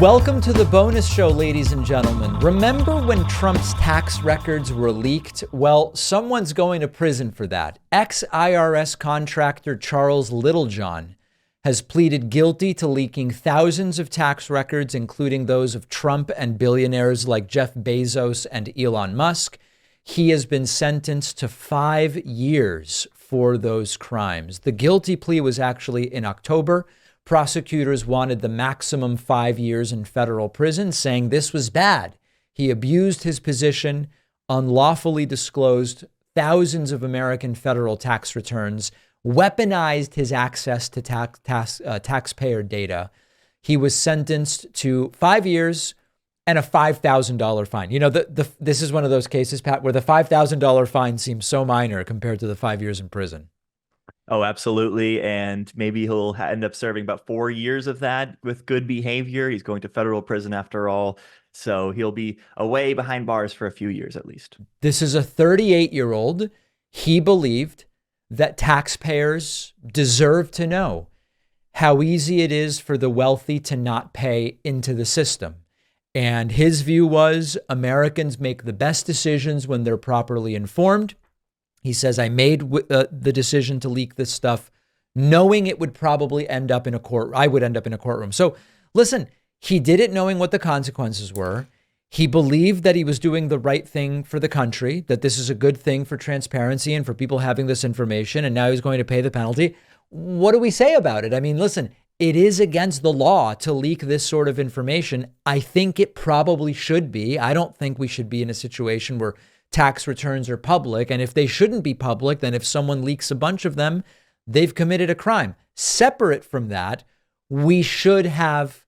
Welcome to the bonus show, ladies and gentlemen. Remember when Trump's tax records were leaked? Well, someone's going to prison for that. Ex-IRS contractor Charles Littlejohn has pleaded guilty to leaking thousands of tax records, including those of Trump and billionaires like Jeff Bezos and Elon Musk. He has been sentenced to 5 years for those crimes. The guilty plea was actually in October. Prosecutors wanted the maximum 5 years in federal prison, saying this was bad. He abused his position, unlawfully disclosed thousands of American federal tax returns, weaponized his access to taxpayer data. He was sentenced to 5 years and a $5,000 fine. You know, this is one of those cases, Pat, where the $5,000 fine seems so minor compared to the 5 years in prison. Oh, absolutely. And maybe he'll end up serving about 4 years of that with good behavior. He's going to federal prison after all. So he'll be away behind bars for a few years at least. This is a 38-year-old. He believed that taxpayers deserve to know how easy it is for the wealthy to not pay into the system. And his view was Americans make the best decisions when they're properly informed. He says, I made the decision to leak this stuff knowing it would probably end up in a court. I would end up in a courtroom. So listen, he did it knowing what the consequences were. He believed that he was doing the right thing for the country, that this is a good thing for transparency and for people having this information. And now he's going to pay the penalty. What do we say about it? I mean, listen, it is against the law to leak this sort of information. I think it probably should be. I don't think we should be in a situation where tax returns are public. And if they shouldn't be public, then if someone leaks a bunch of them, they've committed a crime. Separate from that, we should have,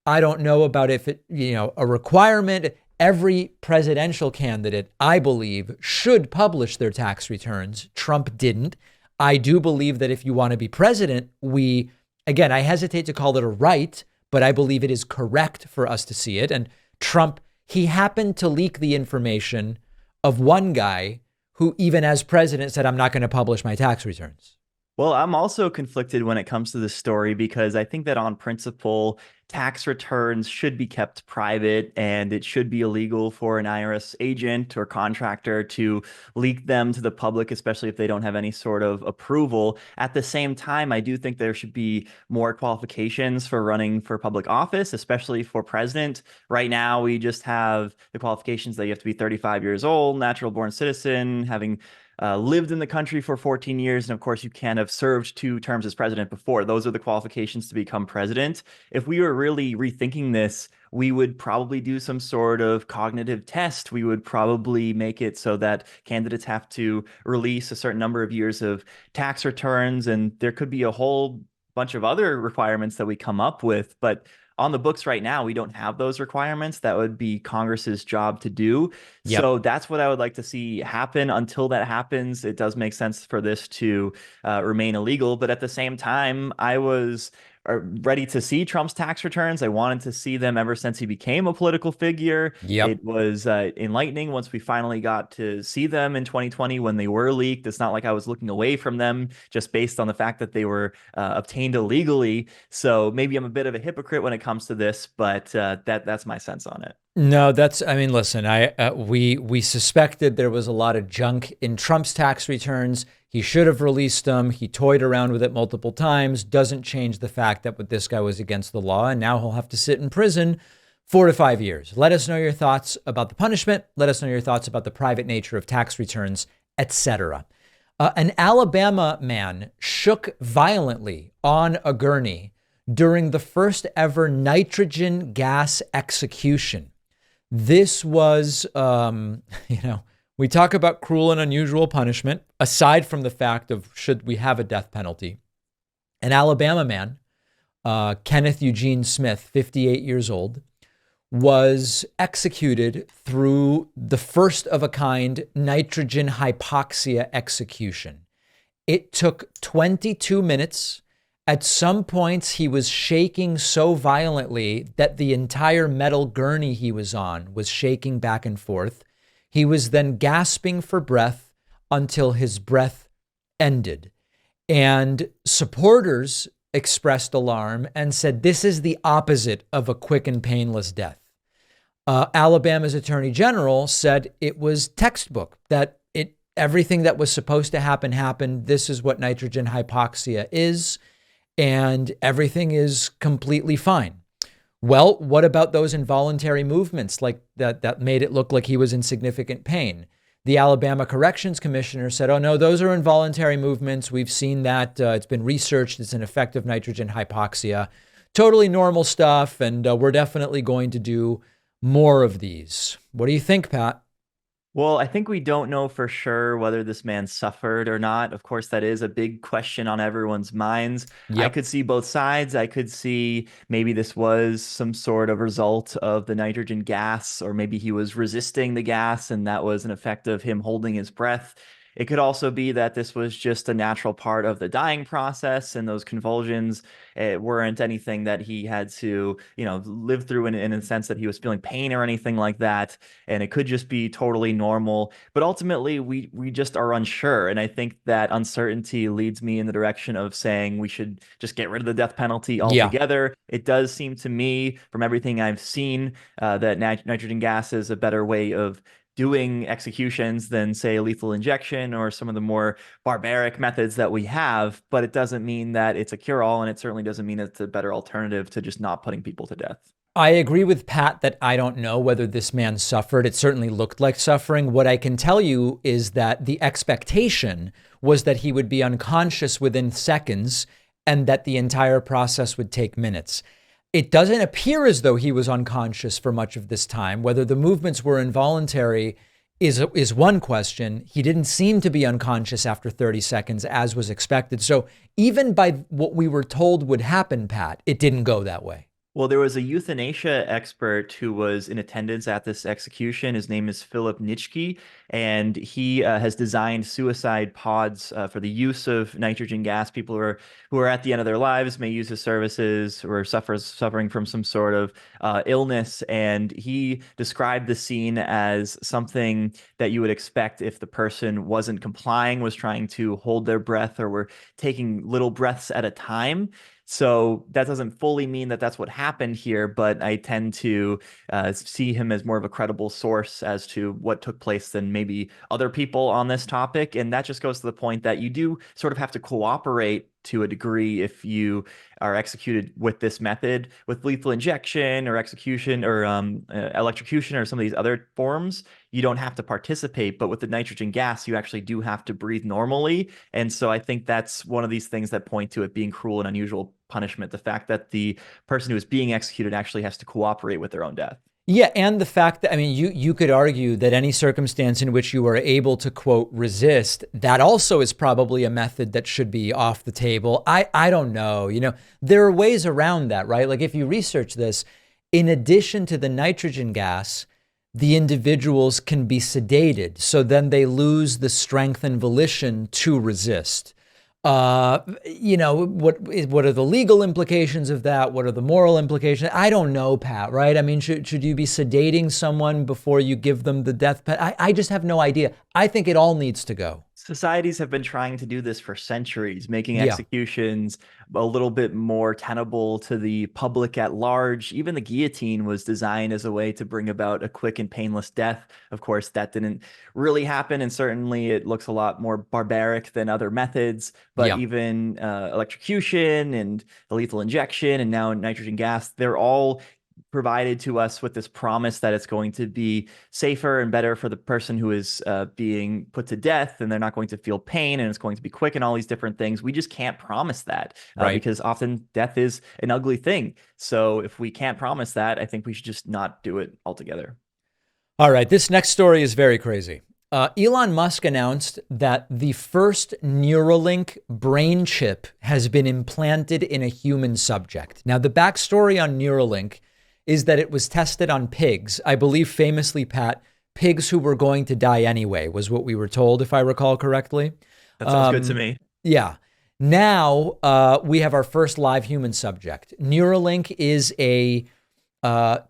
I don't know about if it, a requirement. Every presidential candidate, I believe, should publish their tax returns. Trump didn't. I do believe that if you want to be president, again, I hesitate to call it a right, but I believe it is correct for us to see it. And Trump, he happened to leak the information of one guy who, even as president, said, I'm not going to publish my tax returns. Well, I'm also conflicted when it comes to this story because I think that on principle, tax returns should be kept private and it should be illegal for an IRS agent or contractor to leak them to the public, especially if they don't have any sort of approval. At the same time, I do think there should be more qualifications for running for public office, especially for president. Right now, we just have the qualifications that you have to be 35 years old, natural born citizen, having lived in the country for 14 years. And of course, you can't have served 2 terms as president before. Those are the qualifications to become president. If we were really rethinking this, we would probably do some sort of cognitive test. We would probably make it so that candidates have to release a certain number of years of tax returns. And there could be a whole bunch of other requirements that we come up with. But on the books right now, we don't have those requirements. That would be Congress's job to do. Yep. So that's what I would like to see happen. Until that happens, it does make sense for this to remain illegal. But at the same time, I was ready to see Trump's tax returns. I wanted to see them ever since he became a political figure. Yep. It was enlightening once we finally got to see them in 2020 when they were leaked. It's not like I was looking away from them just based on the fact that they were obtained illegally. So maybe I'm a bit of a hypocrite when it comes to this, but that's my sense on it. No, listen, we suspected there was a lot of junk in Trump's tax returns. He should have released them. He toyed around with it multiple times. Doesn't change the fact that this guy was against the law, and now he'll have to sit in prison 4 to 5 years. Let us know your thoughts about the punishment. Let us know your thoughts about the private nature of tax returns, etc. An Alabama man shook violently on a gurney during the first ever nitrogen gas execution. This was, we talk about cruel and unusual punishment, aside from the fact of should we have a death penalty. An Alabama man, Kenneth Eugene Smith, 58 years old, was executed through the first of a kind nitrogen hypoxia execution. It took 22 minutes. At some points, he was shaking so violently that the entire metal gurney he was on was shaking back and forth. He was then gasping for breath until his breath ended. And supporters expressed alarm and said this is the opposite of a quick and painless death. Alabama's attorney general said it was textbook, that everything that was supposed to happen happened. This is what nitrogen hypoxia is, and everything is completely fine. Well, what about those involuntary movements like that made it look like he was in significant pain? The Alabama Corrections Commissioner said, oh, no, those are involuntary movements. We've seen that. It's been researched. It's an effect of nitrogen hypoxia. Totally normal stuff. And we're definitely going to do more of these. What do you think, Pat? Well, I think we don't know for sure whether this man suffered or not. Of course, that is a big question on everyone's minds. I Yep. could see both sides. I could see maybe this was some sort of result of the nitrogen gas, or maybe he was resisting the gas and that was an effect of him holding his breath. It could also be that this was just a natural part of the dying process, and those convulsions weren't anything that he had to, live through in a sense that he was feeling pain or anything like that. And it could just be totally normal. But ultimately, we just are unsure. And I think that uncertainty leads me in the direction of saying we should just get rid of the death penalty Yeah. altogether. It does seem to me, from everything I've seen, that nitrogen gas is a better way of doing executions than, say, lethal injection or some of the more barbaric methods that we have. But it doesn't mean that it's a cure-all, and it certainly doesn't mean it's a better alternative to just not putting people to death. I agree with Pat that I don't know whether this man suffered. It certainly looked like suffering. What I can tell you is that the expectation was that he would be unconscious within seconds and that the entire process would take minutes. It doesn't appear as though he was unconscious for much of this time. Whether the movements were involuntary is one question. He didn't seem to be unconscious after 30 seconds, as was expected. So even by what we were told would happen, Pat, it didn't go that way. Well, there was a euthanasia expert who was in attendance at this execution. His name is Philip Nitschke, and he has designed suicide pods for the use of nitrogen gas. People who are at the end of their lives may use his services, or suffering from some sort of illness. And he described the scene as something that you would expect if the person wasn't complying, was trying to hold their breath, or were taking little breaths at a time. So that doesn't fully mean that that's what happened here, but I tend to see him as more of a credible source as to what took place than maybe other people on this topic. And that just goes to the point that you do sort of have to cooperate to a degree if you are executed with this method. With lethal injection or execution or electrocution or some of these other forms, you don't have to participate. But with the nitrogen gas, you actually do have to breathe normally. And so I think that's one of these things that point to it being cruel and unusual punishment. The fact that the person who is being executed actually has to cooperate with their own death. Yeah, and the fact that, I mean, you could argue that any circumstance in which you are able to, quote, resist, that also is probably a method that should be off the table. I don't know. There are ways around that, right? Like if you research this, in addition to the nitrogen gas, the individuals can be sedated. So then they lose the strength and volition to resist. What are the legal implications of that? What are the moral implications? I don't know, Pat, right? I mean, should you be sedating someone before you give them the death penalty? I just have no idea. I think it all needs to go. Societies have been trying to do this for centuries, making Yeah. executions a little bit more tenable to the public at large. Even the guillotine was designed as a way to bring about a quick and painless death. Of course, that didn't really happen, and certainly it looks a lot more barbaric than other methods. But Yeah. even electrocution and the lethal injection and now nitrogen gas, they're all provided to us with this promise that it's going to be safer and better for the person who is being put to death, and they're not going to feel pain, and it's going to be quick and all these different things. We just can't promise that Right. because often death is an ugly thing. So if we can't promise that, I think we should just not do it altogether. All right. This next story is very crazy. Elon Musk announced that the first Neuralink brain chip has been implanted in a human subject. Now, the backstory on Neuralink is that it was tested on pigs. I believe famously, Pat, pigs who were going to die anyway was what we were told, if I recall correctly. That sounds good to me. Yeah. Now we have our first live human subject. Neuralink is a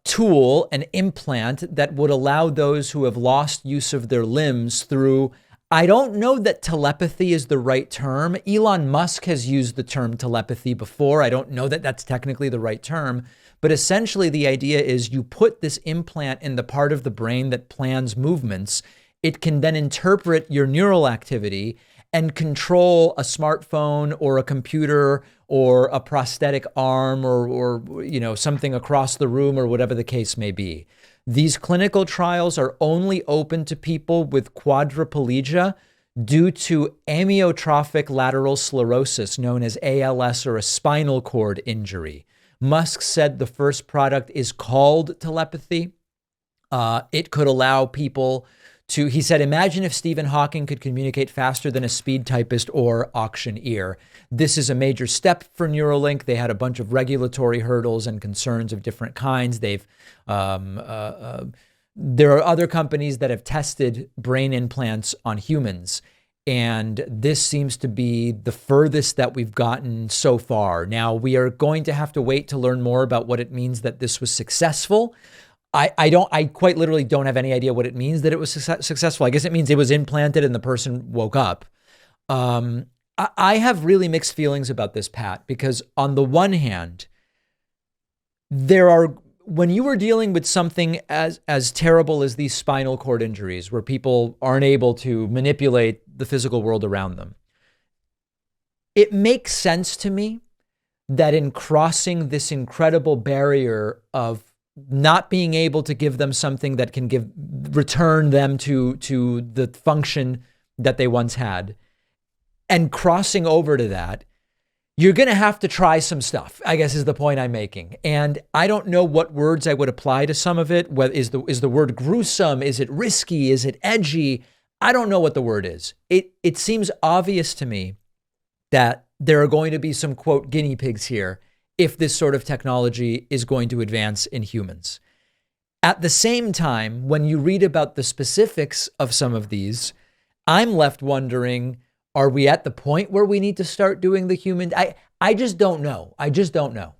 tool, an implant that would allow those who have lost use of their limbs through, I don't know that telepathy is the right term. Elon Musk has used the term telepathy before. I don't know that that's technically the right term, but essentially the idea is you put this implant in the part of the brain that plans movements. It can then interpret your neural activity and control a smartphone or a computer or a prosthetic arm or something across the room or whatever the case may be. These clinical trials are only open to people with quadriplegia due to amyotrophic lateral sclerosis, known as ALS, or a spinal cord injury. Musk said the first product is called telepathy. It could allow people to, he said, imagine if Stephen Hawking could communicate faster than a speed typist or auctioneer. This is a major step for Neuralink. They had a bunch of regulatory hurdles and concerns of different kinds. There are other companies that have tested brain implants on humans, and this seems to be the furthest that we've gotten so far. Now, we are going to have to wait to learn more about what it means that this was successful. I quite literally don't have any idea what it means that it was successful. I guess it means it was implanted and the person woke up. I have really mixed feelings about this, Pat, because on the one hand, when you are dealing with something as terrible as these spinal cord injuries, where people aren't able to manipulate the physical world around them, it makes sense to me that in crossing this incredible barrier of not being able to give them something that can return them to the function that they once had, and crossing over to that, you're going to have to try some stuff, I guess is the point I'm making. And I don't know what words I would apply to some of it. Is the word gruesome? Is it risky? Is it edgy? I don't know what the word is. It seems obvious to me that there are going to be some, quote, guinea pigs here if this sort of technology is going to advance in humans. At the same time, when you read about the specifics of some of these, I'm left wondering, are we at the point where we need to start doing the human? I just don't know. I just don't know.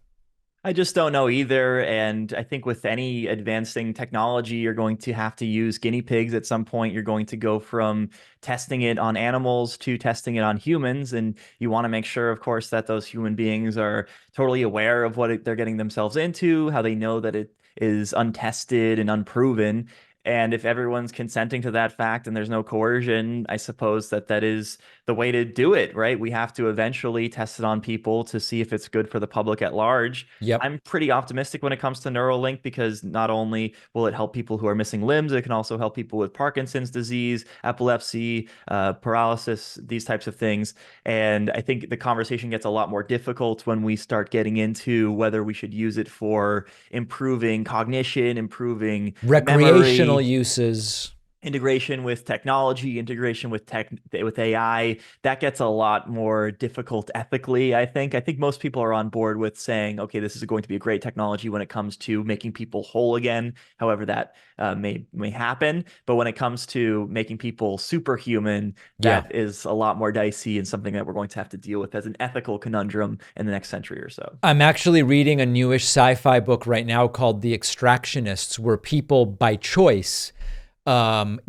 I just don't know either. And I think with any advancing technology, you're going to have to use guinea pigs at some point. You're going to go from testing it on animals to testing it on humans. And you want to make sure, of course, that those human beings are totally aware of what they're getting themselves into, how they know that it is untested and unproven. And if everyone's consenting to that fact and there's no coercion, I suppose that is the way to do it, right? We have to eventually test it on people to see if it's good for the public at large. Yep. I'm pretty optimistic when it comes to Neuralink because not only will it help people who are missing limbs, it can also help people with Parkinson's disease, epilepsy, paralysis, these types of things. And I think the conversation gets a lot more difficult when we start getting into whether we should use it for improving cognition, improving recreational memory, uses, integration with technology, integration with AI. That gets a lot more difficult ethically, I think. I think most people are on board with saying, okay, this is going to be a great technology when it comes to making people whole again, however that may happen. But when it comes to making people superhuman, that is a lot more dicey and something that we're going to have to deal with as an ethical conundrum in the next century or so. I'm actually reading a newish sci-fi book right now called The Extractionists, where people by choice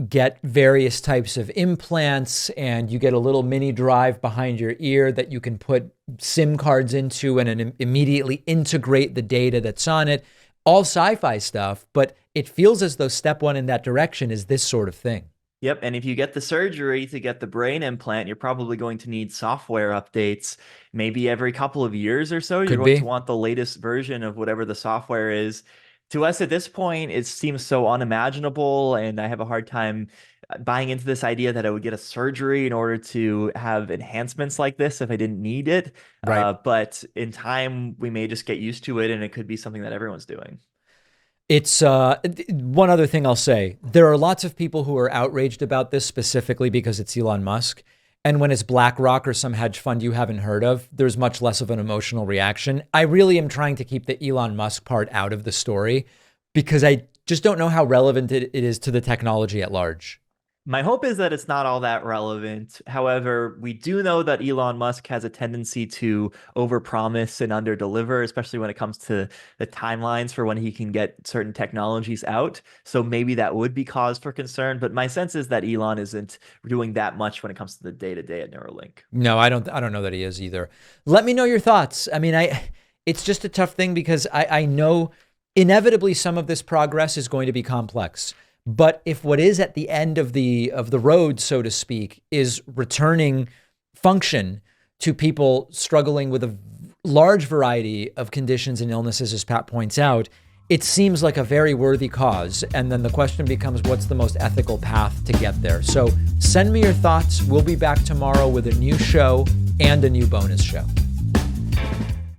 get various types of implants, and you get a little mini drive behind your ear that you can put SIM cards into and immediately integrate the data that's on it. All sci-fi stuff, but it feels as though step one in that direction is this sort of thing. Yep. And if you get the surgery to get the brain implant, you're probably going to need software updates maybe every couple of years or so. You're going to want the latest version of whatever the software is. To us at this point, it seems so unimaginable, and I have a hard time buying into this idea that I would get a surgery in order to have enhancements like this if I didn't need it. Right. But in time, we may just get used to it, and it could be something that everyone's doing. It's one other thing I'll say. There are lots of people who are outraged about this specifically because it's Elon Musk. And when it's BlackRock or some hedge fund you haven't heard of, there's much less of an emotional reaction. I really am trying to keep the Elon Musk part out of the story because I just don't know how relevant it is to the technology at large. My hope is that it's not all that relevant. However, we do know that Elon Musk has a tendency to overpromise and underdeliver, especially when it comes to the timelines for when he can get certain technologies out. So maybe that would be cause for concern. But my sense is that Elon isn't doing that much when it comes to the day-to-day at Neuralink. No, I don't know that he is either. Let me know your thoughts. I mean, it's just a tough thing because I know inevitably some of this progress is going to be complex. But if what is at the end of the road, so to speak, is returning function to people struggling with a large variety of conditions and illnesses, as Pat points out, it seems like a very worthy cause. And then the question becomes, what's the most ethical path to get there? So send me your thoughts. We'll be back tomorrow with a new show and a new bonus show.